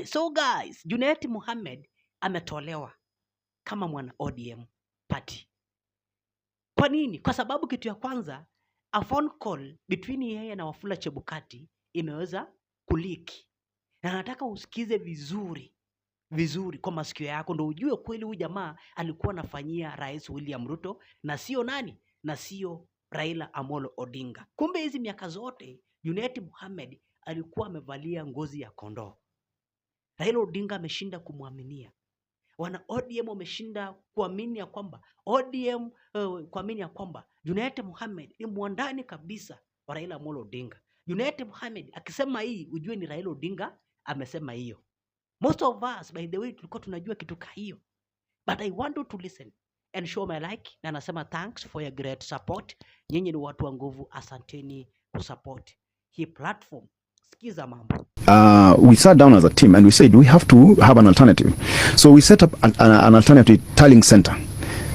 So guys, Junet Mohammed ametolewa kama mwana ODM party. Kwa nini? Kwa sababu kitu ya kwanza, a phone call between yeye na Wafula Chebukati imeweza kuliki. Na nataka usikize vizuri kwa masikio yako ndo ujue kweli huyu jamaa alikuwa anafanyia Rais William Ruto na sio nani? Na sio Raila Amolo Odinga. Kumbe hizi miaka zote Junet Mohammed alikuwa amevalia ngozi ya kondoo. Raila Odinga ameshinda kumwaminia. Wana ODM wameshinda kuamini ya kwamba kuamini ya kwamba Junet Mohammed ni mwandani kabisa wa Raila Amolo Odinga. Junet Mohammed akisema hii ujue ni Raila Odinga amesema hiyo. Most of us by the way tulikuwa tunajua kitu ka hiyo. But I want you to listen and show my like na nasema thanks for your great support. Nyinyi ni watu wa nguvu, asanteni kusupport hii platform. Sikiza mambo. We sat down as a team and we said we have to have an alternative. So we set up an alternative tallying center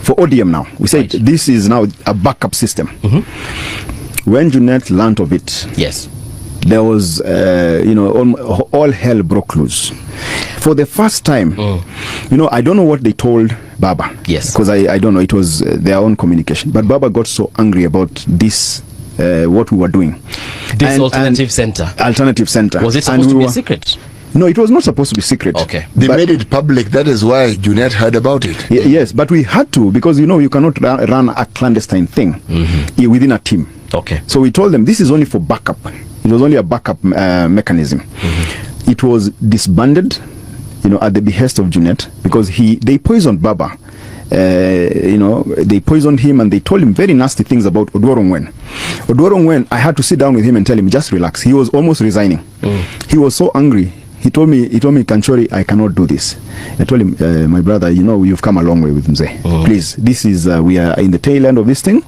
for ODM now. We said this is now a backup system. When Junet learned of it, yes, there was, all hell broke loose. For the first time, I don't know what they told Baba. Yes. Because I don't know, it was their own communication. But Baba got so angry about this, what we were doing. This alternative center. Alternative center. Was it supposed to be a secret? No, it was not supposed to be secret. Okay. They made it public. That is why Junet heard about it. Yes, but we had to, because you cannot run a clandestine thing within a team. Okay. So we told them this is only for backup. It was only a backup mechanism. It was disbanded, at the behest of Junet, because they poisoned Baba. They poisoned him and they told him very nasty things about Odworongwen. Odworongwen, I had to sit down with him and tell him, just relax. He was almost resigning. He was so angry. He told me, Kanchori, I cannot do this. I told him, my brother, you've come a long way with Mzee. Please, this is, we are in the tail end of this thing.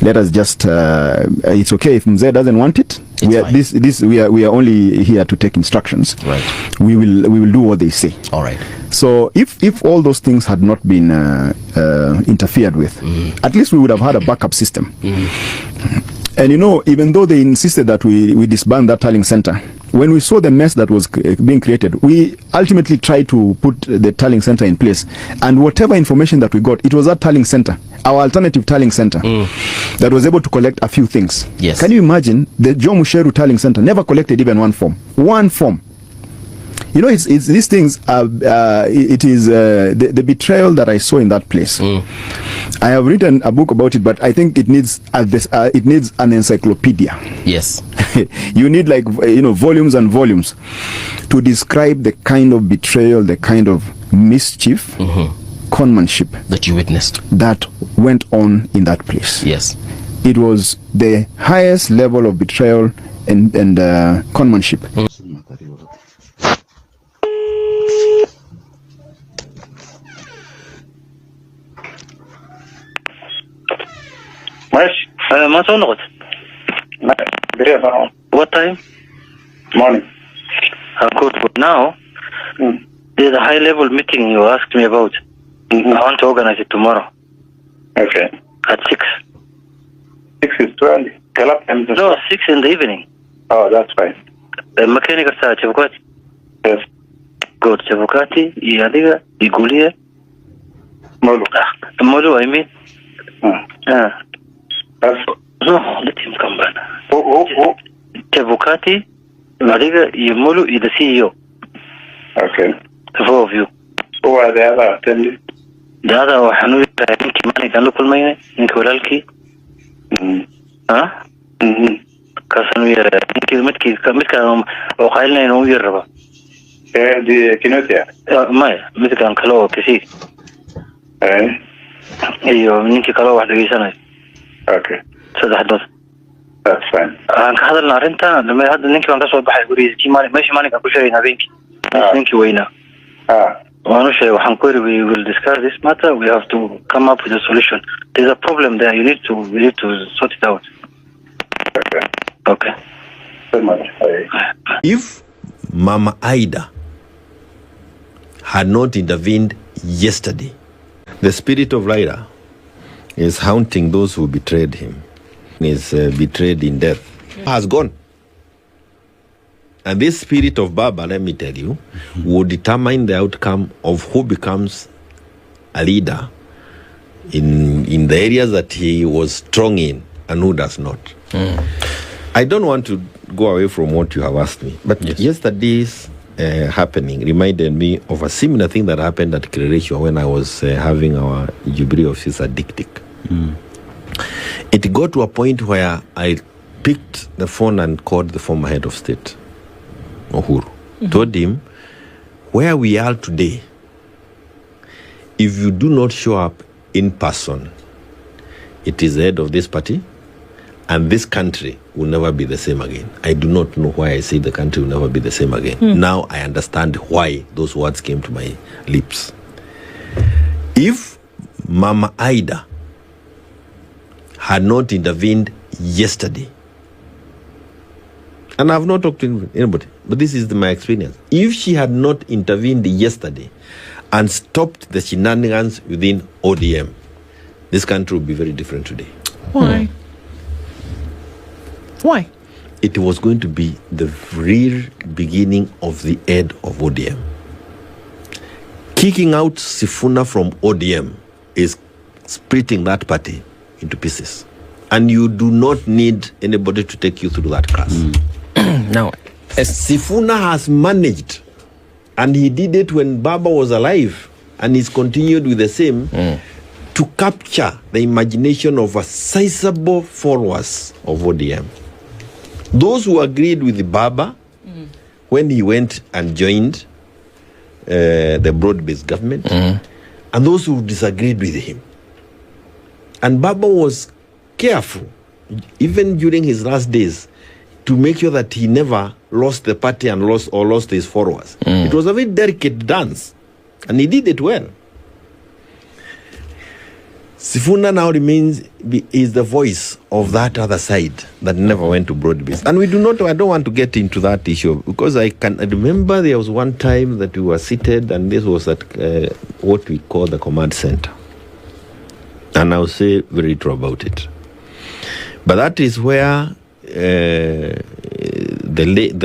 Let us just, it's okay if Mzee doesn't want it. We are only here to take instructions. Right. We will do what they say. All right. So if all those things had not been interfered with, at least we would have had a backup system. And even though they insisted that we disband that tallying center, when we saw the mess that was being created, we ultimately tried to put the tallying center in place. And whatever information that we got, it was that tallying center, our alternative tallying center, that was able to collect a few things. Yes. Can you imagine? The Joe Musheru tallying center never collected even one form. One form. It's these things. It is the betrayal that I saw in that place. I have written a book about it, but I think it needs an encyclopedia. Yes. You need volumes and volumes to describe the kind of betrayal, the kind of mischief, conmanship that you witnessed, that went on in that place. Yes. It was the highest level of betrayal and conmanship. What time? Morning. Good. But now, there's a high-level meeting you asked me about. I want to organize it tomorrow. Okay. At 6. 6 is too early. No, 6 in the evening. Oh, that's fine. The mechanic is Chebukati. Yes. Good. Chebukati, Yadiga, Igulia. Molu. Molu, I mean. That's... No, let him come back. Oh. Chebukati, Yadiga, Molu is the CEO. Okay. The 4 of you. Who are the other attendees? The other one, Hanui, Kimani, Kanukul Mane, Nkolalki. Kasanwi, Mitka, or Highland, or Yerba. The Kinotia. My, Mitka and Kalo, Kisi. Ninki Kalo, what do you say? Okay. So that's fine. And Kadal Narenta, the Mad Ninki on the Soba, Kimani, Meshimani, Kakusha in a week. Thank you, Wayna. We will discuss this matter. We have to come up with a solution. There's a problem there. We need to sort it out. Okay. If Mama Ida had not intervened yesterday, the spirit of Raila is haunting those who betrayed him. Is betrayed in death. Has gone. And this spirit of Baba, let me tell you, will determine the outcome of who becomes a leader in the areas that he was strong in and who does not. I don't want to go away from what you have asked me, but yesterday's happening reminded me of a similar thing that happened at Kireresho when I was having our Jubilee officer dictic. It got to a point where I picked the phone and called the former head of state, Uhuru. Told him, where we are today, if you do not show up in person, it is the head of this party, and this country will never be the same again. I do not know why I say the country will never be the same again. Now I understand why those words came to my lips. If Mama Aida had not intervened yesterday, and I have not talked to anybody, but this is my experience. If she had not intervened yesterday and stopped the shenanigans within ODM, this country would be very different today. Why? Why? It was going to be the real beginning of the end of ODM. Kicking out Sifuna from ODM is splitting that party into pieces. And you do not need anybody to take you through that class. Now, Sifuna has managed, and he did it when Baba was alive, and he's continued with the same, to capture the imagination of a sizable followers of ODM. Those who agreed with Baba when he went and joined the broad-based government, and those who disagreed with him. And Baba was careful, even during his last days, to make sure that he never lost the party and lost his followers. It was a very delicate dance, and he did it well. Sifuna now is the voice of that other side that never went to broad-based. And I don't want to get into that issue, because I remember there was one time that we were seated, and this was at what we call the command center. And I'll say very true about it. But that is where the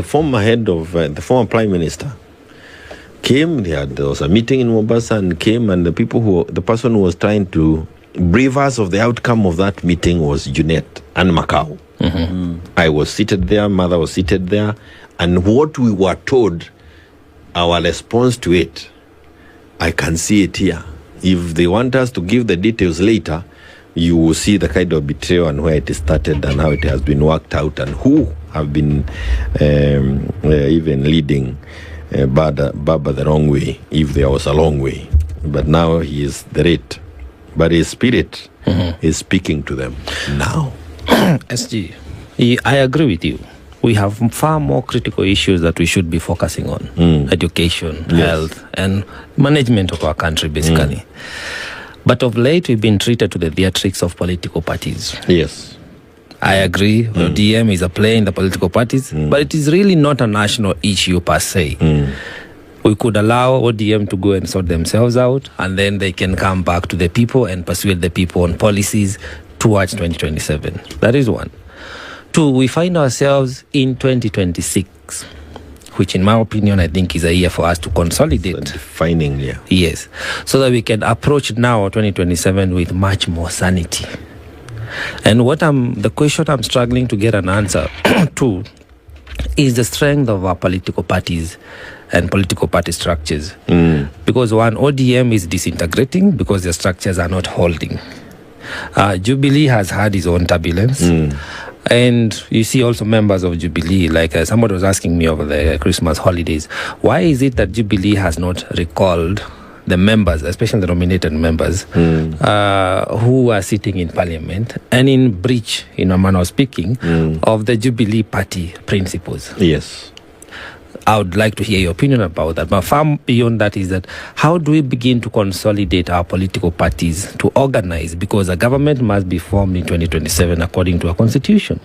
former head of the former prime minister came. There was a meeting in Mombasa, and came, and the person who was trying to brief us of the outcome of that meeting was Junet and Macau. I was seated there, mother was seated there, and what we were told, our response to it, I can see it here. If they want us to give the details later, you will see the kind of betrayal and where it started and how it has been worked out, and who have been even leading Baba the wrong way, if there was a long way. But now he is the right. But his spirit is speaking to them now. SG, I agree with you. We have far more critical issues that we should be focusing on. Education, health, and management of our country, basically. But of late, we've been treated to the theatrics of political parties. Yes. I agree. ODM is a player in the political parties, but it is really not a national issue per se. We could allow ODM to go and sort themselves out, and then they can come back to the people and persuade the people on policies towards 2027. That is one. Two, we find ourselves in 2026, which in my opinion, I think is a year for us to consolidate. It's a defining year. Yes. So that we can approach now 2027 with much more sanity. And the question I'm struggling to get an answer to is the strength of our political parties and political party structures. Because one, ODM is disintegrating because the structures are not holding. Jubilee has had its own turbulence. And you see also members of Jubilee, like somebody was asking me over the Christmas holidays, why is it that Jubilee has not recalled the members, especially the nominated members, who are sitting in parliament and in breach, in a manner of speaking, of the Jubilee party principles? Yes. I would like to hear your opinion about that. But far beyond that is that how do we begin to consolidate our political parties to organize? Because a government must be formed in 2027 according to our constitution.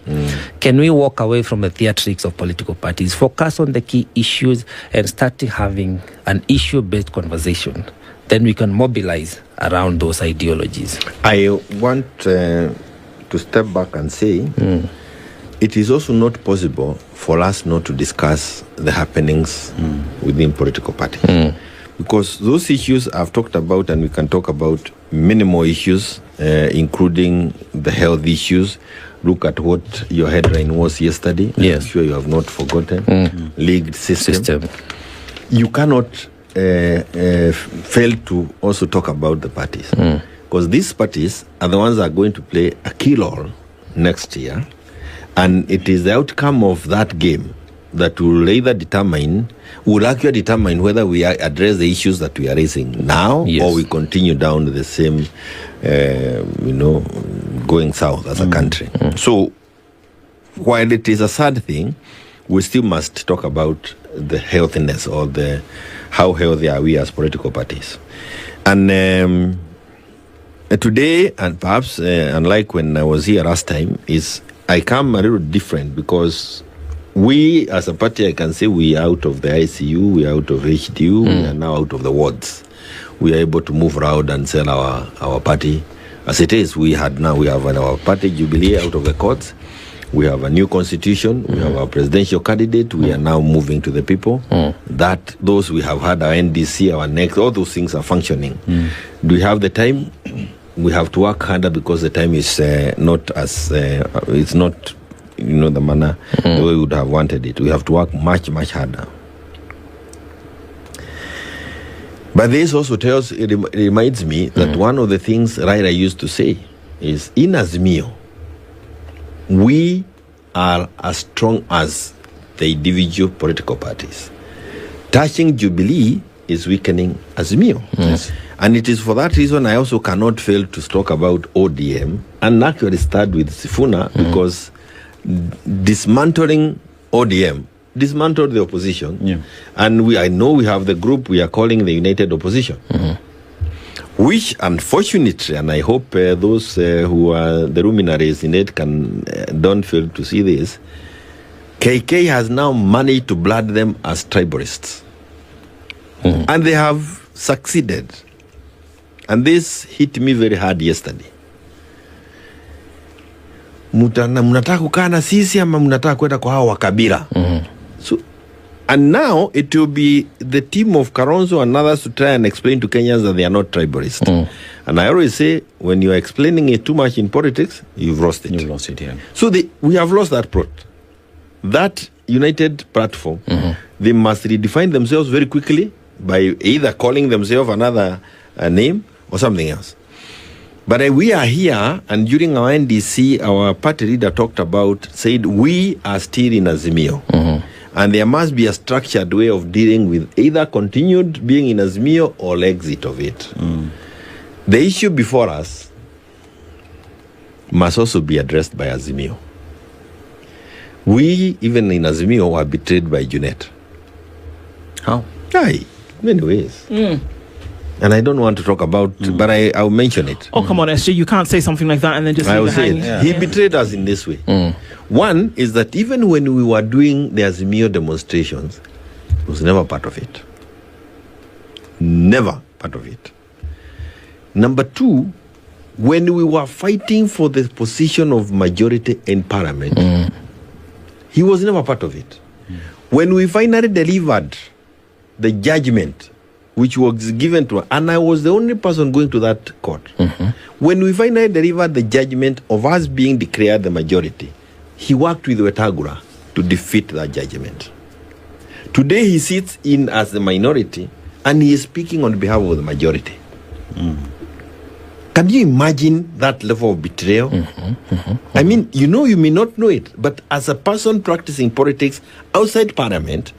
Can we walk away from the theatrics of political parties, focus on the key issues, and start having an issue-based conversation? Then we can mobilize around those ideologies. I want to step back and say, it is also not possible for us not to discuss the happenings within political parties. Because those issues I've talked about, and we can talk about many more issues, including the health issues. Look at what your headline was yesterday. Yes. I'm sure you have not forgotten. Leagued system. You cannot fail to also talk about the parties. Because these parties are the ones that are going to play a key role next year. And it is the outcome of that game that will actually determine whether we address the issues that we are raising now, or we continue down the same, going south as a country. So, while it is a sad thing, we still must talk about the healthiness or how healthy are we as political parties. And today, and perhaps unlike when I was here last time, I come a little different because we, as a party, I can say we are out of the ICU, we are out of HDU, we are now out of the wards. We are able to move around and sell our party as it is. We have our party Jubilee out of the courts. We have a new constitution. We have our presidential candidate. We are now moving to the people. That those we have had our NDC, our next, all those things are functioning. Do we have the time? We have to work harder because the time is not as it's not the manner the way we would have wanted it. We have to work much, much harder. But this also it reminds me that one of the things Raila used to say is, in Azimio, we are as strong as the individual political parties. Touching Jubilee is weakening Azimio. And it is for that reason I also cannot fail to talk about ODM and actually start with Sifuna, because dismantling ODM dismantled the opposition. And I know we have the group we are calling the United Opposition, which unfortunately, and I hope those who are the luminaries in it don't fail to see this, KK has now managed to blood them as tribalists. And they have succeeded. And this hit me very hard yesterday. Mnataka kukaa na sisi ama mnataka kwenda kwa hao wa kabila? So, and now it will be the team of Karonzo and others to try and explain to Kenyans that they are not tribalist. And I always say, when you are explaining it too much in politics, you've lost it. You've lost it, yeah. So we have lost that plot. That united platform, they must redefine themselves very quickly by either calling themselves another name or something else. But we are here, and during our NDC, our party leader said, we are still in Azimio. And there must be a structured way of dealing with either continued being in Azimio or exit of it. The issue before us must also be addressed by Azimio. We, even in Azimio, were betrayed by Junet. How? Aye, many ways. And I don't want to talk about, but I'll mention it. Oh, come on, SJ, you can't say something like that and then just I leave will it say hanging. it. He betrayed us in this way. One is that even when we were doing the Azimio demonstrations, he was never part of it. Never part of it. Number two, when we were fighting for the position of majority in parliament, he was never part of it. When we finally delivered the judgment which was given to us, and I was the only person going to that court. When we finally delivered the judgment of us being declared the majority, he worked with Wetangula to defeat that judgment. Today he sits in as the minority and he is speaking on behalf of the majority. Can you imagine that level of betrayal? I mean, you may not know it, but as a person practicing politics outside parliament,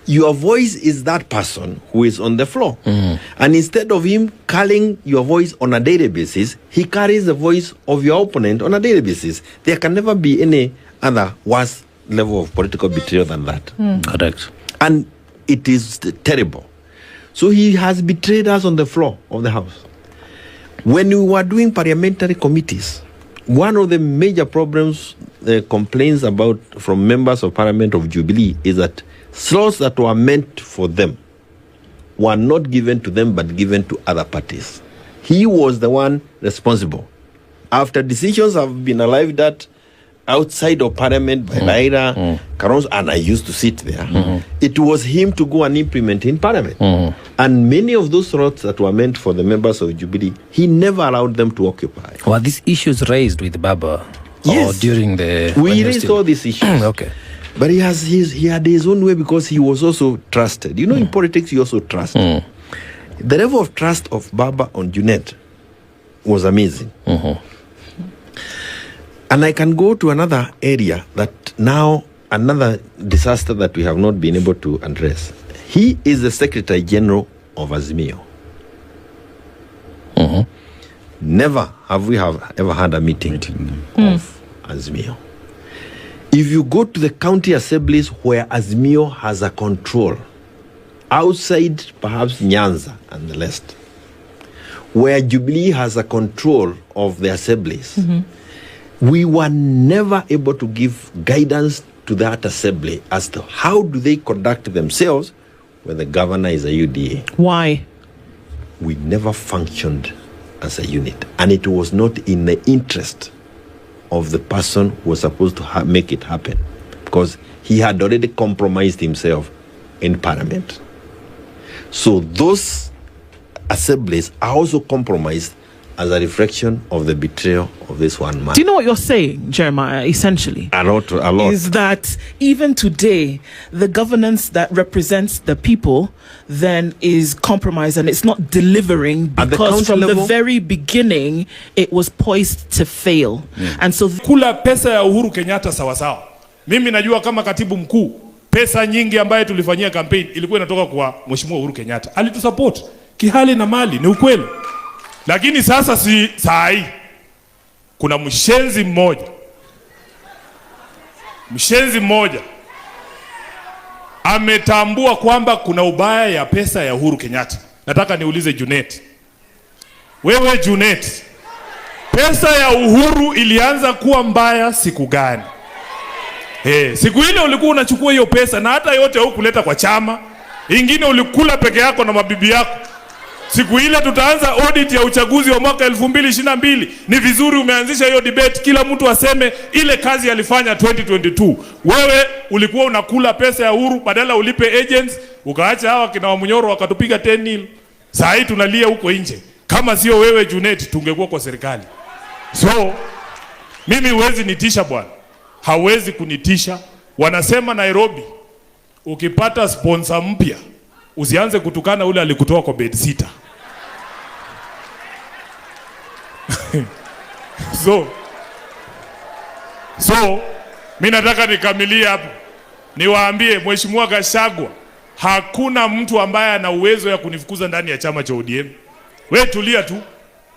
your voice is that person who is on the floor. And instead of him carrying your voice on a daily basis, he carries the voice of your opponent on a daily basis. There can never be any other worse level of political betrayal than that. Correct. And it is terrible. So he has betrayed us on the floor of the House. When we were doing parliamentary committees, one of the major problems, complaints about from members of Parliament of Jubilee is that slots that were meant for them were not given to them but given to other parties. He was the one responsible. After decisions have been arrived at outside of parliament by Raila, Kalonzo, and I used to sit there. It was him to go and implement in parliament. And many of those roads that were meant for the members of Jubilee, he never allowed them to occupy. Were these issues raised with Baba? Yes. Or during the... We raised all these issues. Okay. But he had his own way because he was also trusted. You know, in politics, you also trust. The level of trust of Baba on Junet was amazing. And I can go to another area that now, another disaster that we have not been able to address. He is the Secretary General of Azimio. Never have we ever had a meeting of Azimio. If you go to the county assemblies where Azimio has a control, outside perhaps Nyanza and the rest, where Jubilee has a control of the assemblies, we were never able to give guidance to that assembly as to how do they conduct themselves when the governor is a UDA. Why? We never functioned as a unit, and it was not in the interest of the person who was supposed to make it happen, because he had already compromised himself in parliament. So those assemblies are also compromised as a reflection of the betrayal of this one man. Do you know what you're saying, Jeremiah, essentially? A lot. Is that even today, the governance that represents the people then is compromised and it's not delivering because from the very beginning, it was poised to fail. And so... Kula pesa ya Uhuru Kenyatta sawasawa. Mimi najua kama katibu mkuu, pesa nyingi ambaye tulifanyia campaign ilikuwa inatoka kwa Mheshimiwa Uhuru Kenyatta. Alitusupport kihali na mali, ni ukweli. Lakini sasa si sahi, kuna mshenzi mmoja ametambua kwamba kuna ubaya ya pesa ya Uhuru Kenyatta. Nataka niulize Junet, wewe Junet, pesa ya Uhuru ilianza kuwa mbaya siku gani? Siku ile ulikuwa unachukua hiyo pesa na hata yote hukuleta kwa chama, ingine ulikula peke yako na mabibi yako. Siku ile tutaanza audit ya uchaguzi wa mwaka 2022. Ni vizuri umeanzisha hiyo debate, kila mtu aseme ile kazi alifanya 2022. Wewe ulikuwa unakula pesa ya Uhuru, badala ulipe agents, ukaacha hawa kina Wamunyoro wakatupiga 10-0. Saa hii tunalia huko nje. Kama sio wewe Junet, tungekuwa kwa serikali. So mimi huwezi nitisha bwana. Hawezi kunitisha. Wanasema Nairobi, ukipata sponsor mpya, usianze kutukana ule alikutoa kwa bed sitter. So mimi nataka nikamilie hapo. Niwaambie Mheshimiwa Gachagua, hakuna mtu ambaye ana uwezo ya kunifukuza ndani ya chama cha ODM. Wewe tulia tu.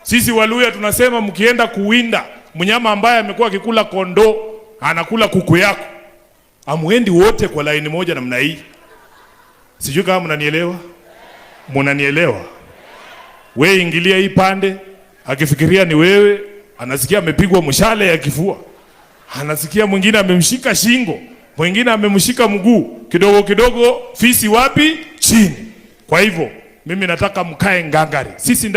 Sisi Waluya tunasema mkienda kuwinda mnyama ambaye amekuwa akikula kondoo, anakula kuku yako, amuendi wote kwa laini moja namna hii. Sijui kama mnanielewa? Mnanielewa? Wewe ingilia hii pande, akifikiria ni wewe, anasikia amepigwa mshale ya kifua. Anasikia mwingine amemshika shingo, mwingine amemshika mguu, kidogo kidogo fisi wapi? Chini. Kwa hivyo mimi nataka mkae ngangari. Sisi